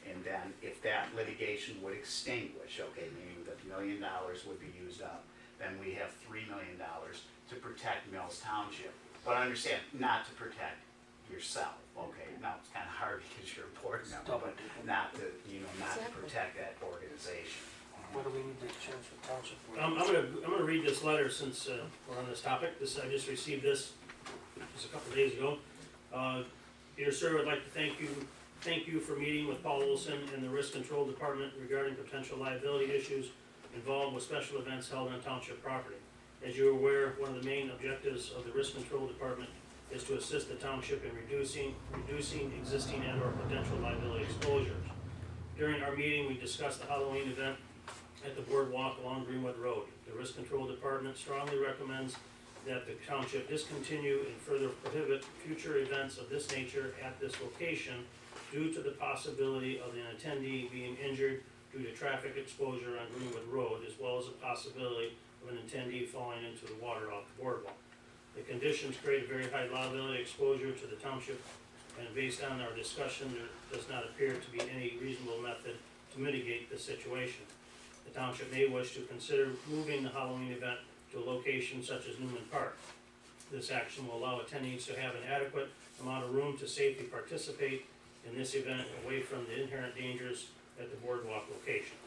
and then if that litigation would extinguish, okay, meaning that $1 million would be used up, then we have $3 million to protect Mills Township. But understand, not to protect yourself, okay? Now, it's kinda hard because you're a board member, but not to, not to protect that organization. What do we need the insurance for township for? I'm gonna read this letter since, we're on this topic. I just received this just a couple days ago. Dear sir, I'd like to thank you for meeting with Paul Olson and the Risk Control Department regarding potential liability issues involved with special events held on township property. As you are aware, one of the main objectives of the Risk Control Department is to assist the township in reducing existing and or potential liability exposures. During our meeting, we discussed the Halloween event at the boardwalk along Greenwood Road. The Risk Control Department strongly recommends that the township discontinue and further prohibit future events of this nature at this location due to the possibility of an attendee being injured due to traffic exposure on Greenwood Road, as well as a possibility of an attendee falling into the water off the boardwalk. The conditions create a very high liability exposure to the township, and based on our discussion, there does not appear to be any reasonable method to mitigate the situation. The township may wish to consider moving the Halloween event to a location such as Newman Park. This action will allow attendees to have an adequate amount of room to safely participate in this event away from the inherent dangers at the boardwalk locations.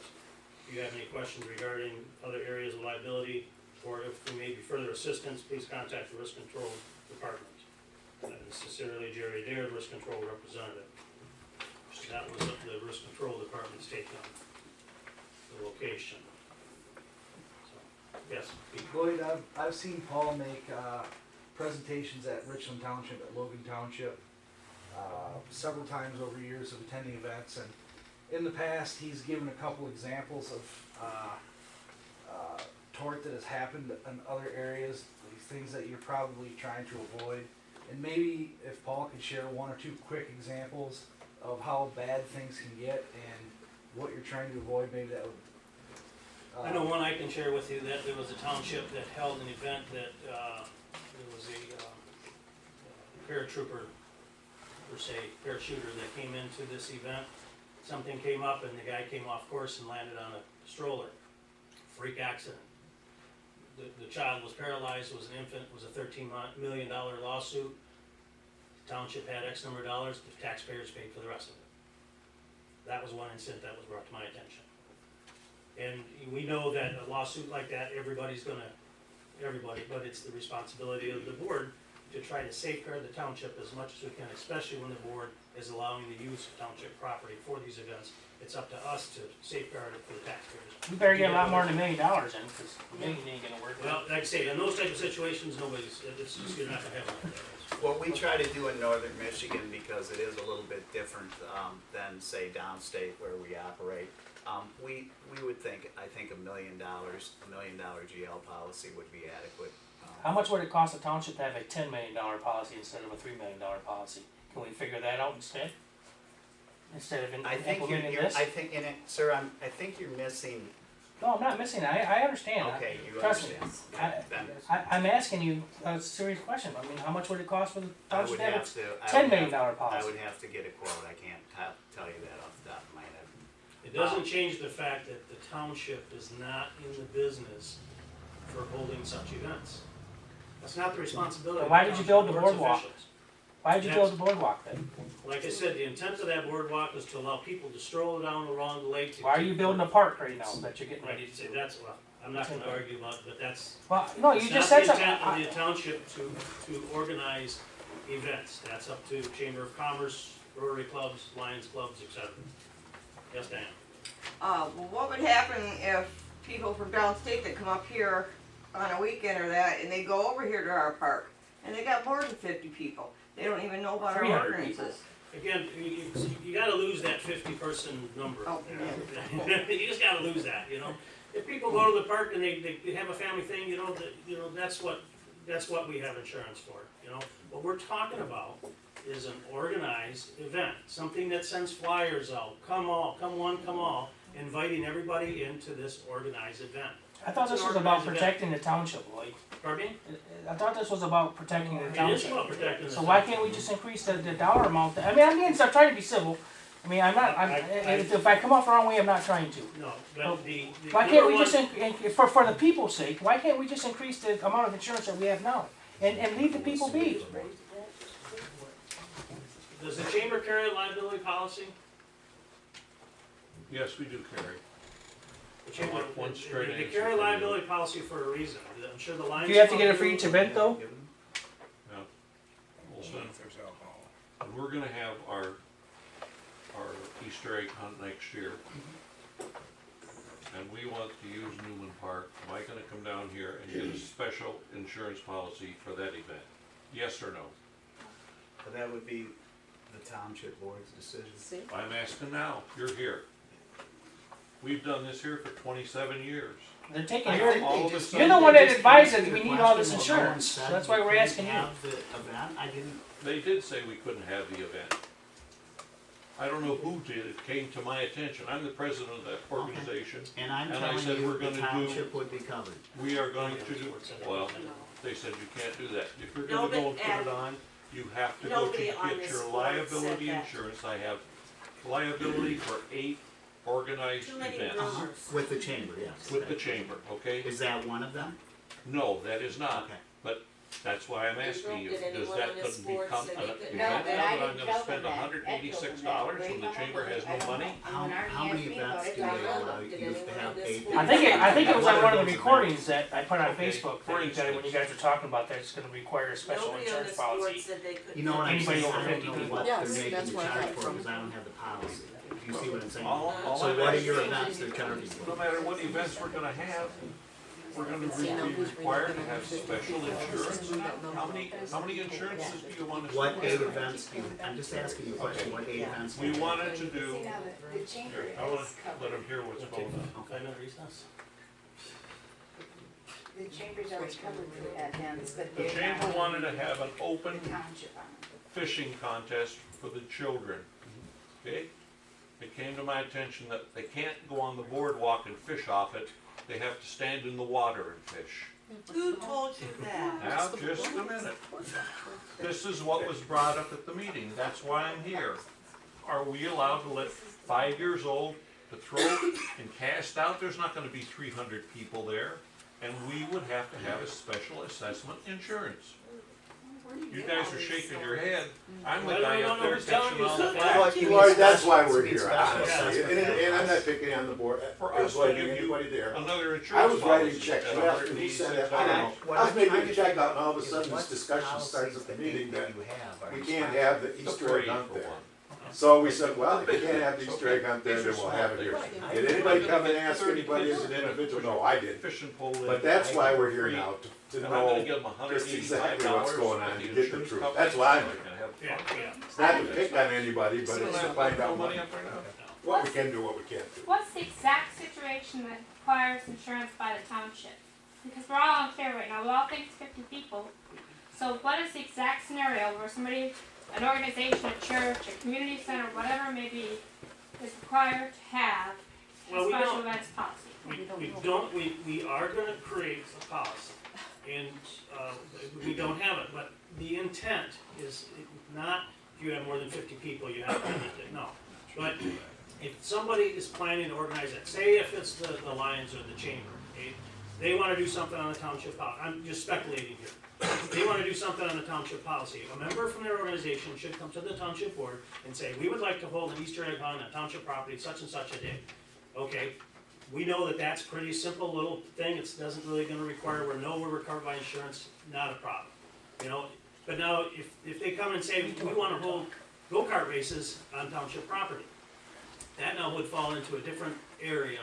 If you have any questions regarding other areas of liability, or if there may be further assistance, please contact the Risk Control Department. Sincerely, Jerry Dare, Risk Control Representative. So that was the Risk Control Department's take on the location. So, yes. Lloyd, I've seen Paul make presentations at Richland Township, at Logan Township, several times over years of attending events, and in the past he's given a couple examples of tort that has happened in other areas, things that you're probably trying to avoid. And maybe if Paul could share one or two quick examples of how bad things can get and what you're trying to avoid, maybe that would. I know one I can share with you, that there was a township that held an event that, there was a paratrooper, per se, parachuter that came into this event. Something came up and the guy came off course and landed on a stroller. Freak accident. The child was paralyzed, was an infant, was a $13 million lawsuit. The township had X number of dollars, the taxpayers paid for the rest of it. That was one incident that was brought to my attention. And we know that a lawsuit like that, everybody, but it's the responsibility of the board to try to safeguard the township as much as we can, especially when the board is allowing the use of township property for these events. It's up to us to safeguard it for the taxpayers. We better get a lot more than $1 million in, because $1 million ain't gonna work. Well, like I say, in those type of situations, it's just, you're not gonna have it. What we try to do in northern Michigan, because it is a little bit different than, say, downstate where we operate, we would think, I think $1 million GL policy would be adequate. How much would it cost the township to have a $10 million policy instead of a $3 million policy? Can we figure that out instead? Instead of implementing this? I think in it, sir, I think you're missing. No, I'm not missing it. I understand. Okay, you Trust me. understand. Then I'm asking you a serious question. I mean, how much would it cost for the I township would to have have a to. $10 million I policy? would have to get a quote. I can't tell you that off the top of my head. It doesn't change the fact that the township is not in the business for holding such events. That's not the responsibility of Why the did you township build the board's boardwalk? officials. Why did you build the boardwalk then? Like I said, the intent of that boardwalk is to allow people to stroll down along the lake. Why are you building a park right now that you're getting ready Ready to to say do? that's, well, I'm not gonna argue about it, but that's. Well, no, you just said It's not something. the intent of the township to organize events. That's up to Chamber of Commerce, Rotary clubs, Lions clubs, etc. Yes, Dan? Well, what would happen if people from downstate that come up here on a weekend or that, and they go over here to our park, and they got more than 50 people? They don't even know about our 300 ordinances. Again, you gotta lose that 50-person number. Oh, You just gotta lose that, you know? If people go to the park and they have a family thing, that's what we have insurance for, you know? What we're talking about is an organized event, something that sends flyers out, come one, come all, inviting everybody into this organized event. I thought this was about protecting the township, Lloyd. Pardon me? I thought this was about protecting the It is township. about protecting the So why township. can't we just increase the dollar amount? I'm trying to be civil. I mean, if I come off the wrong way, I'm not trying to. No, but the Why can't number we one- just, for the people's sake, why can't we just increase the amount of insurance that we have now? And leave the people be? Does the chamber carry a liability policy? Yes, we do carry. The chamber, One straight they answer carry a from you. liability policy for a reason. I'm sure the Lions. Do you have to get it Club for do. each event though? We'll send- And we're gonna have our Easter egg hunt next year. And we want to use Newman Park. Am I gonna come down here and get a special insurance policy for that event? Yes or no? But that would be the township board's decision. See? I'm asking now, you're here. We've done this here for 27 years. They're taking I your, think all they of a just- sudden- you're the one they that just advised answered us we the need all this question that no one insurance. said That's why we we're couldn't asking you. have the event. I didn't, They did say we couldn't have the event. I don't know who did, it came to my attention. I'm the president of that organization. and I'm And I telling said you, we're the gonna do- township would be covered. We are going to do, well, they said you can't do that. If you're gonna No, go and but put it on, you have to go to nobody on get this your board liability said that. insurance. I have liability for 8 organized Too many events rumors. With the chamber, yes. with the chamber, okay? Is that one of them? No, that is not, Okay. but that's why I'm asking you, Did does anyone that on this couldn't board become say an they event could- No, now but that I I'm didn't gonna tell spend them that. $186 when the chamber has no money? How many events do they allow you to have 8? I think it was on one of the recordings that I put on Okay, Facebook, for that you guys, when you guys were talking about that, it's gonna require a special Nobody on insurance this board policy. said they couldn't. You know what I'm Anybody saying? over I don't 50 know people. what Yes, they're making that's the where I charge got it for, from. because I don't have the policy. Do you see what I'm saying? All So I'm what are your asking- events they're charging No for? matter what events we're gonna have, we're gonna be required to have special insurance. How many insurances do you want us to What 8 have? events do you, I'm just asking you a question, what 8 events? do We you wanted to do, See, now the chamber here, I wanna is let covered. them hear what's going on. Okay, no recess. The chamber's always covered for events, but The they're chamber not wanted to have an open the township on it. fishing contest for the children, okay? It came to my attention that they can't go on the boardwalk and fish off it, they have to stand in the water and fish. Who told you that? Now, just a minute. This is what was brought up at the meeting, that's why I'm here. Are we allowed to let 5 years old to throw and cast out? There's not gonna be 300 people there, and we would have to have a special assessment insurance. You guys are shaking your head, I'm the Well, guy I up don't know there who's telling catching you all the something. flack. Well, that's why we're It's here, special honestly, assessment. and I'm not picking on the board, For or us to blaming give you anybody there. another insurance I was writing policy checks, at you asked me who said it, I don't know. What I was I'm making trying a to check figure out, and all of a is sudden what this discussion policies starts at the that meeting you that have are we you can't fine? have the The Easter parade egg hunt for there. one. So we said, well, if we can't have the Easter egg hunt there, These then are we'll small have it here. things. Did anybody come and ask anybody as an individual? No, I didn't. Fish and pull in. But that's why we're here now, to And I'm gonna know give them just exactly $185 what's going on, with to the get the insurance truth. company. That's why I'm They're here. gonna have Yeah, fun. yeah. It's not to pick on anybody, but it's to find out Money up there now? what we can do, what we can't do. What's the exact situation that requires insurance by the township? Because we're all unclear right now, we all think it's 50 people. So what is the exact scenario where somebody, an organization, a church, a community center, whatever it may be, is required to have a Well, we special don't- events policy? We are gonna create a policy, and, we don't have it, but the intent is not, if you have more than 50 people, you have to have it, no. But if somebody is planning to organize it, say if it's the Lions or the Chamber, okay, they wanna do something on the township policy, I'm just speculating here. They wanna do something on the township policy, a member from their organization should come to the township board and say, we would like to hold an Easter egg hunt on township property such and such a day. Okay, we know that that's pretty simple little thing, it doesn't really gonna require, we're covered by insurance, not a problem. You know, but now, if they come and say, we wanna hold go-kart races on township property, that now would fall into a different area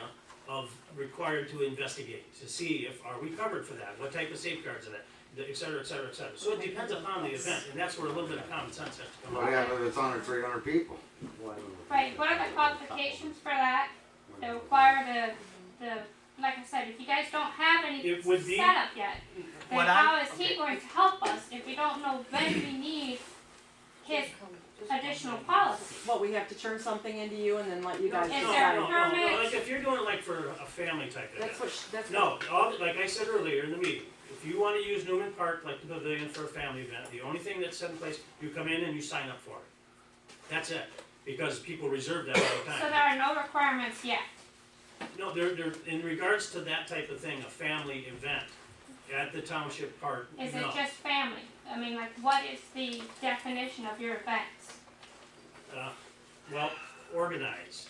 of required to investigate, to see if, are we covered for that, what type of safeguards are that, et cetera, et cetera, et cetera. So it depends upon the event, and that's where a little bit of common sense has to come What in. happens if it's under 300 people? Right, what are the qualifications for that, that require the, like I said, if you guys don't have any It would be- set up yet, then What how I'm- is he going to help us if we don't know when we need his additional policy? What, we have to turn something into you and then let you guys Is No, there decide? a permit? like if you're doing like for a family type event. That's what, that's No, like I said earlier in the meeting, if you wanna use Newman Park like the pavilion for a family event, the only thing that's set in place, you come in and you sign up for it. That's it, because people reserve that all the So time. there are no requirements yet. No, they're, in regards to that type of thing, a family event at the township park, no. Is it just family? I mean, like, what is the definition of your events? well, organized.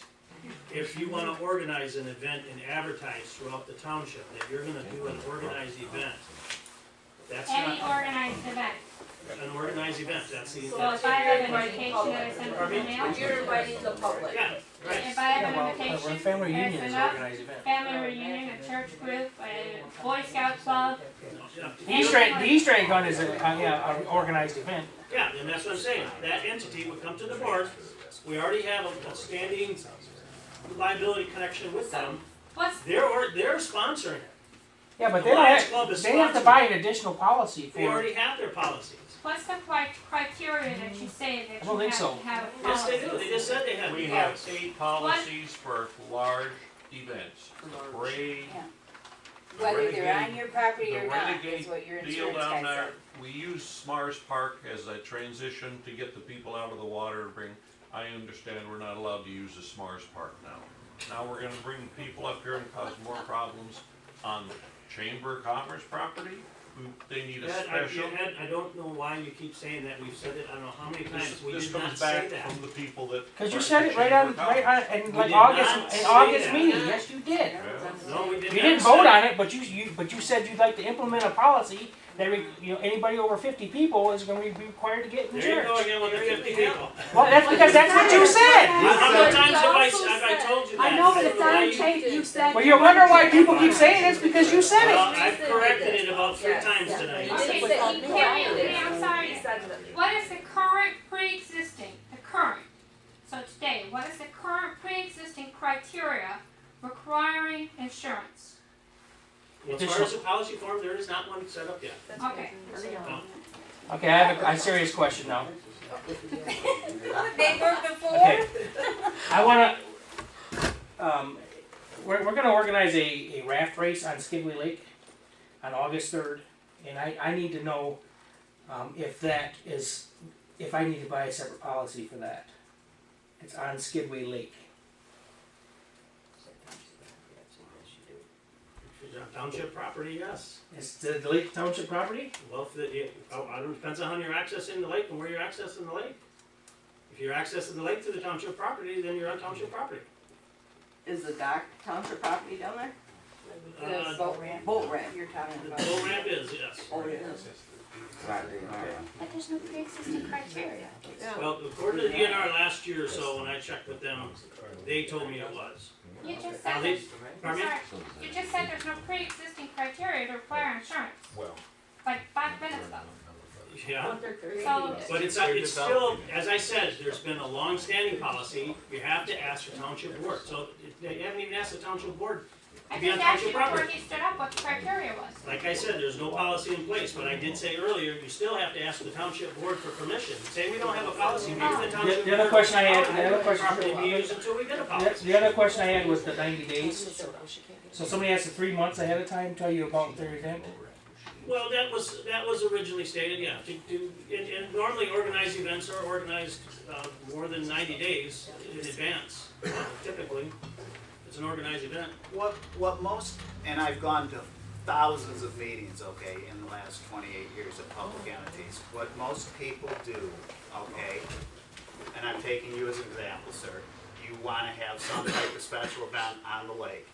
If you wanna organize an event and advertise throughout the township that you're gonna do an organized event, that's Any not organized event. an organized event, that's the. So If I have an invitation that I send to the mail, But you're inviting the public. Yeah, right. if I have Yeah, an well, invitation, a family I reunion send is an out, organized event. family reunion, a church group, a Boy Scout club, Yeah. The Easter egg hunt is an organized event. Yeah, and that's what I'm saying, that entity would come to the board, we already have a standing liability connection with them, what's, they're sponsoring it, Yeah, but The they don't Lions have, Club is they have to sponsored. buy an additional policy they for, already have their policies. what's the criteria that you say that I don't you think have so. to have a Yes, policy? they do, they just said they had. We have state policies for large events, parade, Yeah. Whether they're on your property the or not, Renegade is what your deal insurance down guy there. said. We use Smars Park as a transition to get the people out of the water and bring, I understand we're not allowed to use the Smars Park now. Now we're gonna bring people up here and cause more problems on Chamber of Commerce property. They need a Ed, special. Ed, I don't know why you keep saying that, we've said it, I don't know how many times, we This did not comes say back that. from the people that. cause you are said at it the right Chamber on, of right Commerce. on, in We like did August, not in say August that. meeting, yes you did. No, we did not. You didn't say vote that. on it, but you said you'd like to implement a policy that anybody over 50 people is gonna be required to get There you go insurance. again with the 50 people. Well, that's because that's what you said. How many times have I told you that? I know, but don't it's why on you- tape, you said. Well, you wonder why people keep saying this because you said Well, it. I've corrected it about 3 Yes. times tonight. Okay, so said you he can't, corrected it. I'm sorry, He said that. what is the current pre-existing, so today, what is the current pre-existing criteria requiring insurance? As far as the policy form, there is not one set up yet. Okay, Okay, I have a serious question now. They were before? Okay. I wanna, we're gonna organize a raft race on Skidway Lake on August 3rd, and I need to know, if I need to buy a separate policy for that. It's on Skidway Lake. If it's on Township property, yes. Is the Lake Township property? Well, if it depends on how you're accessing the lake and where you're accessing the lake. If you're accessing the lake through the township property, then you're on township property. Is the dock township property down there? Uh, Boat ramp. Boat ramp. You're talking The about. boat ramp is, yes. Oh, it is. but there's no pre-existing criteria. Well, according to the DNR last year or so, when I checked with them, they told me it was. You just Now said they, there's, pardon me? sorry, you just said there's no pre-existing criteria to require insurance, Well, like 5 minutes ago. Yeah, So, but it's still, as I said, there's been a long-standing policy, you have to ask the township board, so they haven't even asked the township board I to be on just asked you township before property. he stood up what the criteria was. Like I said, there's no policy in place, but I did say earlier, you still have to ask the township board for permission. Say we don't have a policy, maybe the township The other board question I had- will the other question- properly be used until we get a policy. The other question I had was the 90 days. So somebody has to 3 months ahead of time tell you about their event? Well, that was originally stated, yeah, and normally organized events are organized, more than 90 days in advance, typically. It's an organized event. What most, and I've gone to thousands of meetings, okay, in the last 28 years of public entities, what most people do, okay, and I'm taking you as an example, sir, you wanna have some type of special event on the lake.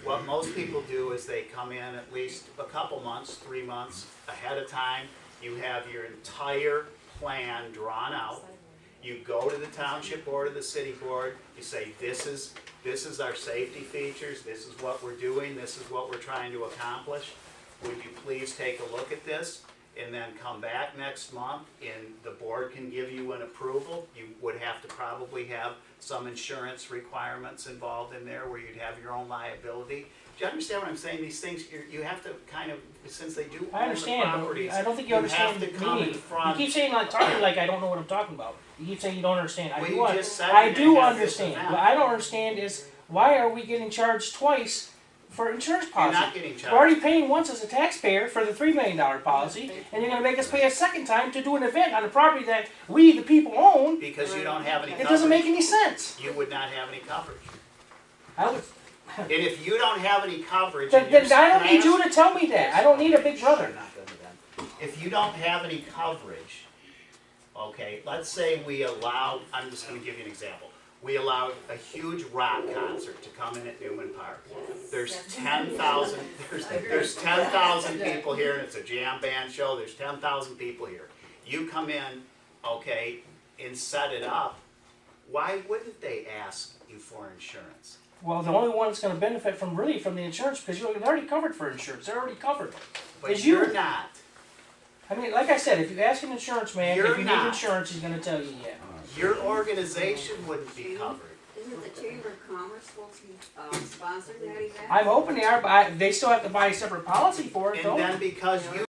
What most people do is they come in at least a couple months, 3 months ahead of time. You have your entire plan drawn out. You go to the township board or the city board, you say, this is our safety features, this is what we're doing, this is what we're trying to accomplish. Would you please take a look at this? And then come back next month and the board can give you an approval. You would have to probably have some insurance requirements involved in there where you'd have your own liability. Do you understand what I'm saying? These things, you have to kind of, since they do I own the understand, properties, but I don't think you understand have to come in me. front. You keep saying like talking like I don't know what I'm talking about. You keep saying you don't understand. Well, I do. you just said I you're do gonna have this understand. event. What I don't understand is why are we getting charged twice for insurance You're policy? not getting charged. We're already paying once as a taxpayer for the $3 million policy, and you're going to make us pay a second time to do an event on a property that we, the people, own. Because you don't have any It coverage. doesn't make any sense. You would not have any coverage. I would, And if you don't have any coverage, then, and you're then I don't need you smashed- to tell me that. I don't need a big brother. If you don't have any coverage, okay, let's say we allow, I'm just gonna give you an example. We allowed a huge rock concert to come in at Newman Park. There's 10,000, there's 10,000 people here, and it's a jam band show, there's 10,000 people here. You come in, okay, and set it up, why wouldn't they ask you for insurance? Well, the only one that's gonna benefit from the insurance, because you're already covered for insurance, they're already covered. But Is you. you're not. I mean, like I said, if you ask an insurance man, You're if you not. need insurance, he's gonna tell you, yeah. Your organization wouldn't be covered. Isn't the Chamber of Commerce supposed to sponsor that event? I'm hoping they are, but they still have to buy a separate policy for it, though. And then because you